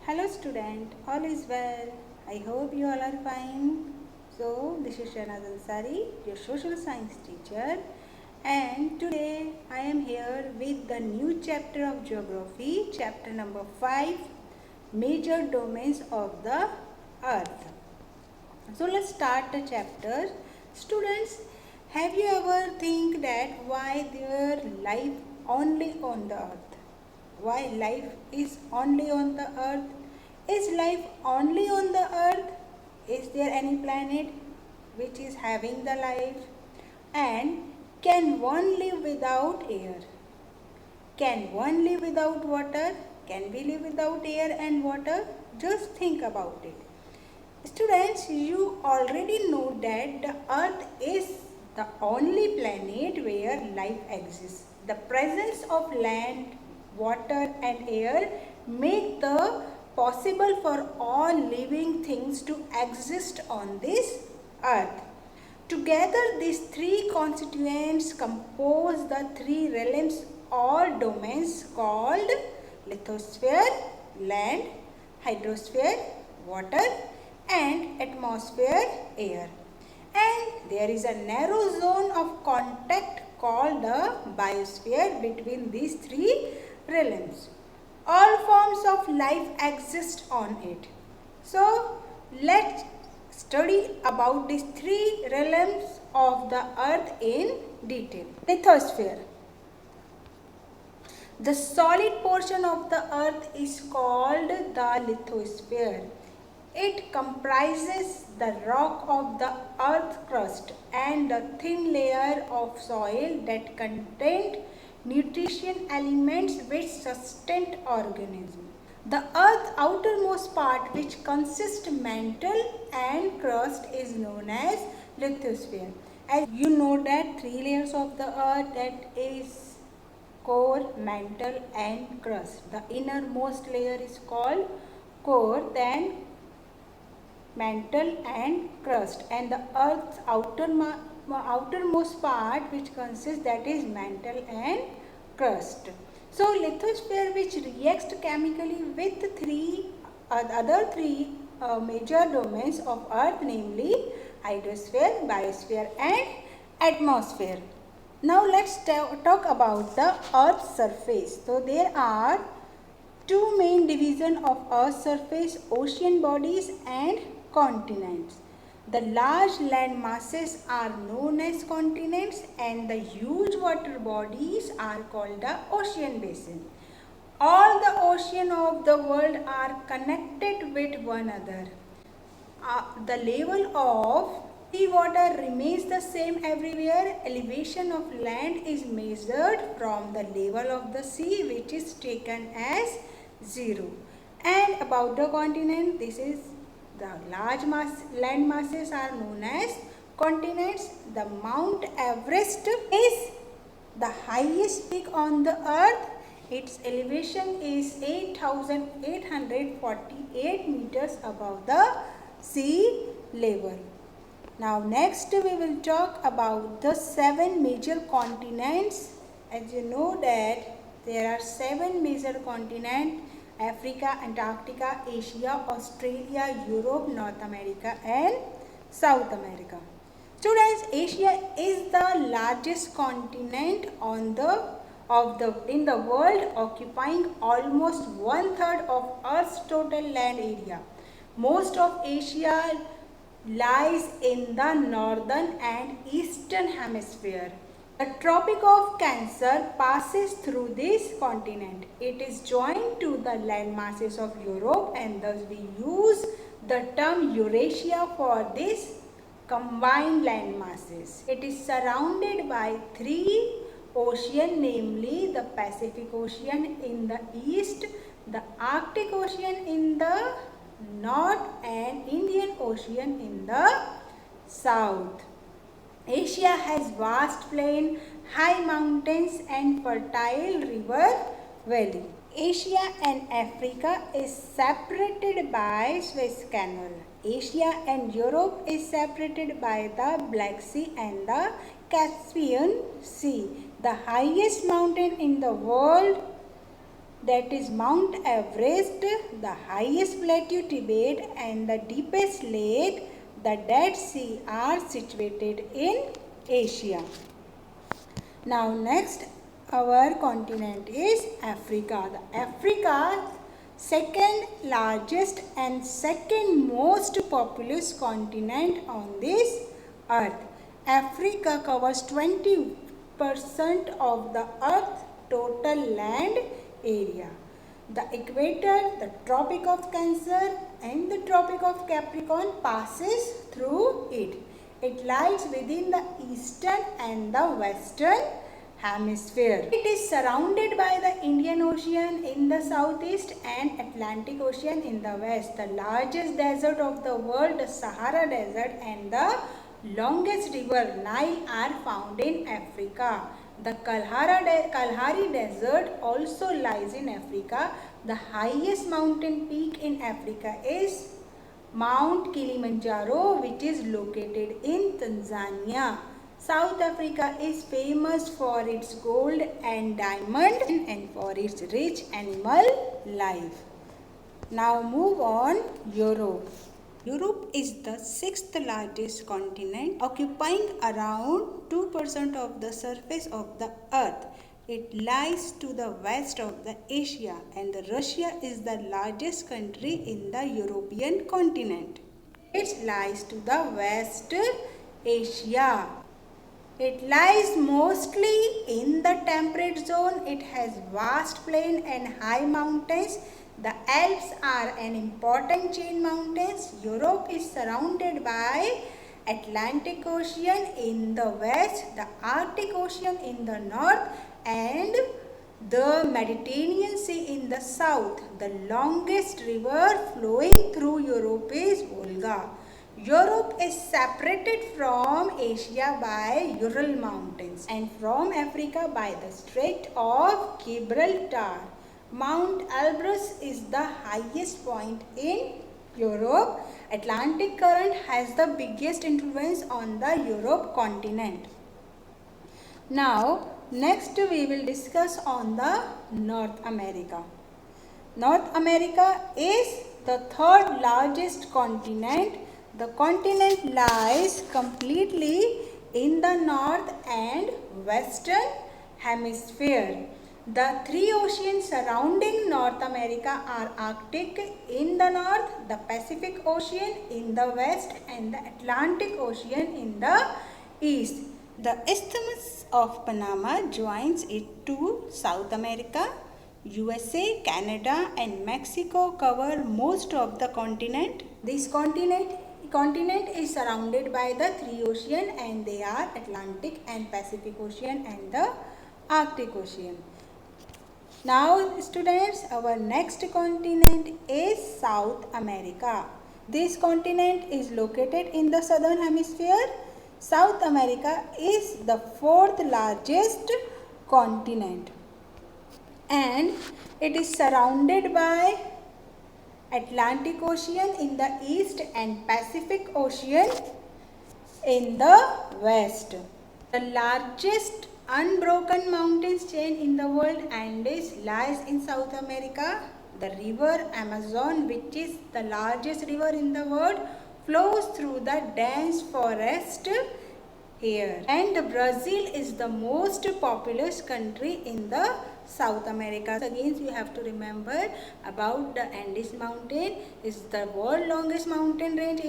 Hello student, all is well. I hope you all are fine. So this is Shahnaz Ansari, your social science teacher, and today I am here with the new chapter of geography, chapter number 5, major domains of the earth. So let's start the chapter. Students, have you ever think that why there life only on the earth? Why life is only on the earth? Is life only on the earth? Is there any planet which is having the life? And can one live without air? Can one live without water? Can we live without air and water? Just think about it. Students, you already know that the earth is the only planet where life exists. The presence of land, water and air make the possible for all living things to exist on this earth. Together these three constituents compose the three realms or domains called lithosphere, land, hydrosphere, water and atmosphere, air. And there is a narrow zone of contact called the biosphere between these three realms. All forms of life exist on it. So let's study about these three realms of the earth in detail. Lithosphere. The solid portion of the earth is called the lithosphere. It comprises the rock of the earth crust and the thin layer of soil that contain nutrition elements which sustain organisms. The earth's outermost part, which consists mantle and crust, is known as lithosphere. As you know that three layers of the earth, that is core, mantle and crust. The innermost layer is called core, then mantle and crust, and the earth's outermost part which consists, that is mantle and crust. So lithosphere, which reacts chemically with other three major domains of earth, namely hydrosphere, biosphere and atmosphere. Now let's talk about the earth's surface. So there are two main divisions of earth's surface: ocean bodies and continents. The large land masses are known as continents and the huge water bodies are called the ocean basin. All the oceans of the world are connected with one another. The level of sea water remains the same everywhere. Elevation of land is measured from the level of the sea, which is taken as 0. And about the continent, this is the large land masses are known as continents. The Mount Everest is the highest peak on the earth. Its elevation is 8,848 meters above the sea level. Now next we will talk about the 7 major continents. As you know that there are 7 major continents: Africa, Antarctica, Asia, Australia, Europe, North America and South America. Students, Asia is the largest continent in the world, occupying almost 1/3 of Earth's total land area. Most of Asia lies in the northern and eastern hemisphere. The Tropic of Cancer passes through this continent. It is joined to the land masses of Europe, and thus we use the term Eurasia for this combined land masses. It is surrounded by 3 oceans, namely the Pacific Ocean in the east, the Arctic Ocean in the north and Indian Ocean in the south. Asia has vast plain, high mountains and fertile river valley. Asia and Africa is separated by Suez Canal. Asia and Europe is separated by the Black Sea and the Caspian Sea. The highest mountain in the world that is Mount Everest, the highest plateau Tibet, and the deepest lake, the Dead Sea, are situated in Asia. Now next our continent is Africa. The Africa, second largest and second most populous continent on this earth. Africa covers 20% of the earth total land area. The equator, the Tropic of Cancer and the Tropic of Capricorn passes through it. It lies within the eastern and the western hemisphere. It is surrounded by the Indian Ocean in the southeast and Atlantic Ocean in the west. The largest desert of the world, the Sahara Desert, and the longest river, Nile, are found in Africa. The Kalahari Desert also lies in Africa. The highest mountain peak in Africa is Mount Kilimanjaro, which is located in Tanzania. South Africa is famous for its gold and diamond and for its rich animal life. Now move on, Europe. Europe is the sixth largest continent, occupying around 2% of the surface of the earth. It lies to the west of the Asia, and Russia is the largest country in the European continent. It lies to the west Asia. It lies mostly in the temperate zone. It has vast plain and high mountains. The Alps are an important chain mountains. Europe is surrounded by Atlantic Ocean in the west, the Arctic Ocean in the north, and the Mediterranean Sea in the south. The longest river flowing through Europe is Volga. Europe is separated from Asia by Ural Mountains and from Africa by the Strait of Gibraltar. Mount Elbrus is the highest point in Europe. Atlantic current has the biggest influence on the Europe continent. Now, next we will discuss on the North America. North America is the third largest continent. The continent lies completely in the north and western hemisphere. The three oceans surrounding North America are Arctic in the north, the Pacific Ocean in the west, and the Atlantic Ocean in the east. The Isthmus of Panama joins it to South America. USA, Canada, and Mexico cover most of the continent. This continent is surrounded by the three oceans, and they are Atlantic and Pacific Ocean and the Arctic Ocean. Now students, our next continent is South America. This continent is located in the southern hemisphere. South America is the fourth largest continent, and it is surrounded by Atlantic Ocean in the east and Pacific Ocean in the west. The largest unbroken mountains chain in the world, Andes, lies in South America. The river Amazon, which is the largest river in the world, flows through the dense forest here. And Brazil is the most populous country in the South America. Again, you have to remember about the Andes mountain. Is the world longest mountain range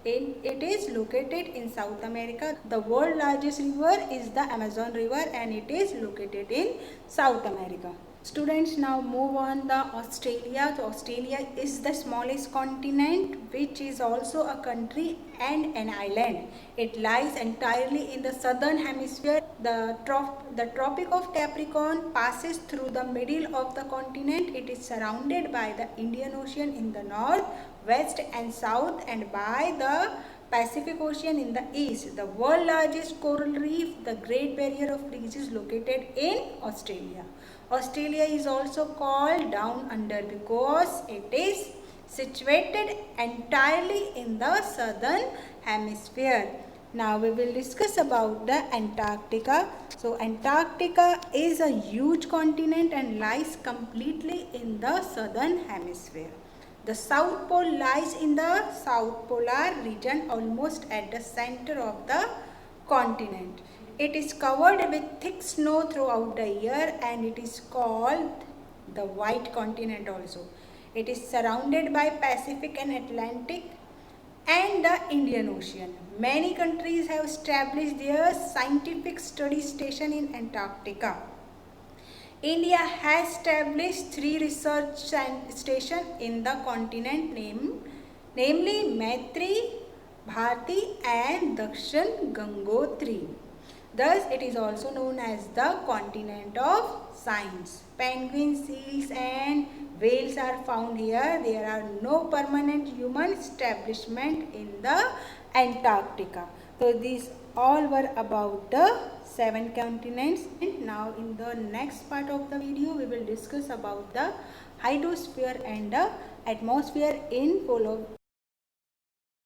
it is located in South America. The world largest river is the Amazon river, and it is located in South America. Students, now move on the Australia. So Australia is the smallest continent, which is also a country and an island. It lies entirely in the southern hemisphere. The Tropic of Capricorn passes through the middle of the continent. It is surrounded by the Indian Ocean in the north, west and south, and by the Pacific Ocean in the east. The world largest coral reef, the Great Barrier of Reef, is located in Australia. Australia is also called Down Under because it is situated entirely in the southern hemisphere. Now we will discuss about the Antarctica. So Antarctica is a huge continent and lies completely in the southern hemisphere. The South Pole lies in the South Polar region almost at the center of the continent. It is covered with thick snow throughout the year and it is called the White Continent also. It is surrounded by Pacific and Atlantic and the Indian Ocean. Many countries have established their scientific study station in Antarctica. India has established 3 research stations in the continent, namely Maitri, Bharti and Dakshin Gangotri. Thus, it is also known as the continent of science. Penguins, seals and whales are found here. There are no permanent human establishment in the Antarctica. So, these all were about the 7 continents. And now in the next part of the video, we will discuss about the hydrosphere and the atmosphere in polar